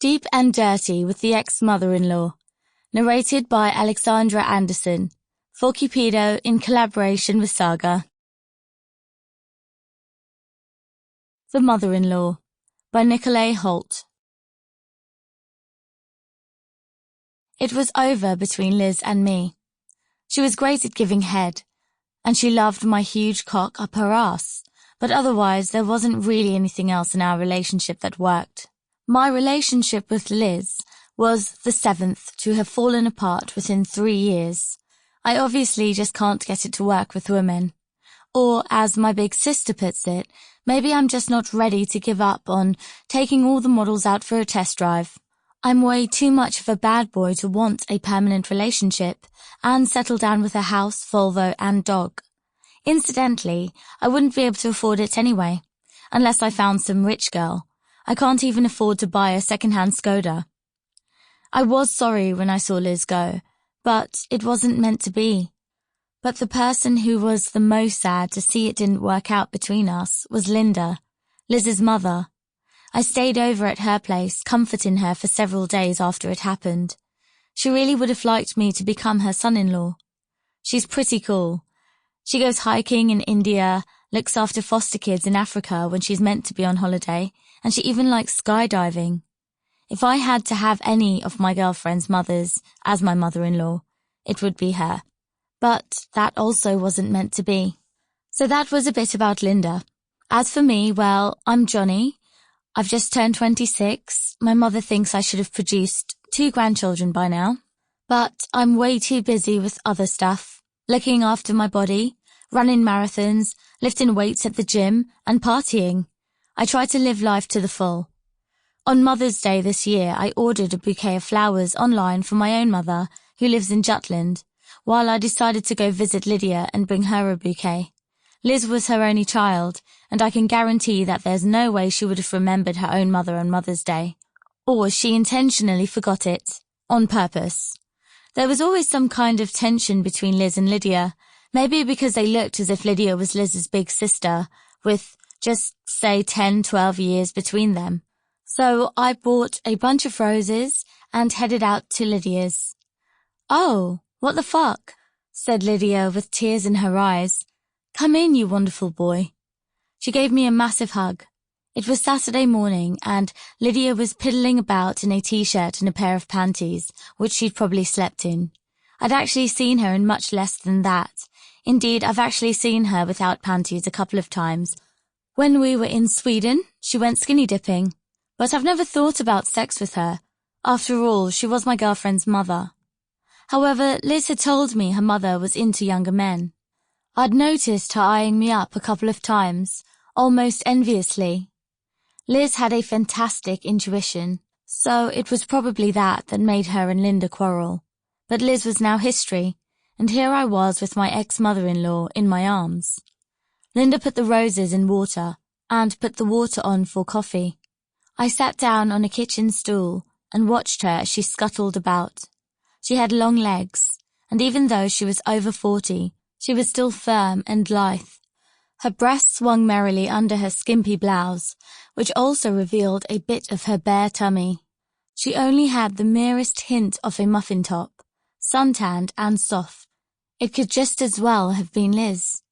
Deep and Dirty with the Ex-Mother-in-Law, narrated by Alessandra Anderson, for Cupido in collaboration with SAGA. The Mother-in-Law, by Nicolay Holt. It was over between Liz and me. She was great at giving head, and she loved my huge cock up her ass, but otherwise there wasn't really anything else in our relationship that worked. My relationship with Liz was the 7th to have fallen apart within 3 years. I obviously just can't get it to work with women. Or, as my big sister puts it, maybe I'm just not ready to give up on taking all the models out for a test drive. I'm way too much of a bad boy to want a permanent relationship and settle down with a house, Volvo and dog. Incidentally, I wouldn't be able to afford it anyway, unless I found some rich girl. I can't even afford to buy a second-hand Skoda. I was sorry when I saw Liz go, but it wasn't meant to be. But the person who was the most sad to see it didn't work out between us was Linda, Liz's mother. I stayed over at her place, comforting her for several days after it happened. She really would have liked me to become her son-in-law. She's pretty cool. She goes hiking in India, looks after foster kids in Africa when she's meant to be on holiday, and she even likes skydiving. If I had to have any of my girlfriend's mothers as my mother-in-law, it would be her. But that also wasn't meant to be. So that was a bit about Linda. As for me, well, I'm Johnny. I've just turned 26. My mother thinks I should have produced 2 grandchildren by now. But I'm way too busy with other stuff, looking after my body, running marathons, lifting weights at the gym, and partying. I try to live life to the full. On Mother's Day this year, I ordered a bouquet of flowers online for my own mother, who lives in Jutland, while I decided to go visit Lydia and bring her a bouquet. Liz was her only child, and I can guarantee that there's no way she would have remembered her own mother on Mother's Day. Or she intentionally forgot it, on purpose. There was always some kind of tension between Liz and Lydia, maybe because they looked as if Lydia was Liz's big sister, with just, say, 10-12 years between them. So I bought a bunch of roses and headed out to Lydia's. "Oh, what the fuck?" said Lydia with tears in her eyes. "Come in, you wonderful boy." She gave me a massive hug. It was Saturday morning, and Lydia was piddling about in a t-shirt and a pair of panties, which she'd probably slept in. I'd actually seen her in much less than that. Indeed, I've actually seen her without panties a couple of times. When we were in Sweden, she went skinny dipping. But I've never thought about sex with her. After all, she was my girlfriend's mother. However, Liz had told me her mother was into younger men. I'd noticed her eyeing me up a couple of times, almost enviously. Liz had a fantastic intuition, so it was probably that made her and Linda quarrel. But Liz was now history, and here I was with my ex-mother-in-law in my arms. Linda put the roses in water, and put the water on for coffee. I sat down on a kitchen stool and watched her as she scuttled about. She had long legs, and even though she was over 40, she was still firm and lithe. Her breasts swung merrily under her skimpy blouse, which also revealed a bit of her bare tummy. She only had the merest hint of a muffin top, suntanned and soft. It could just as well have been Liz.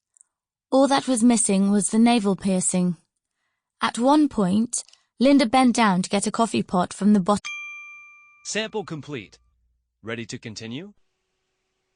All that was missing was the navel piercing. At one point, Linda bent down to get a coffee pot from the bottom. Sample complete. Ready to continue?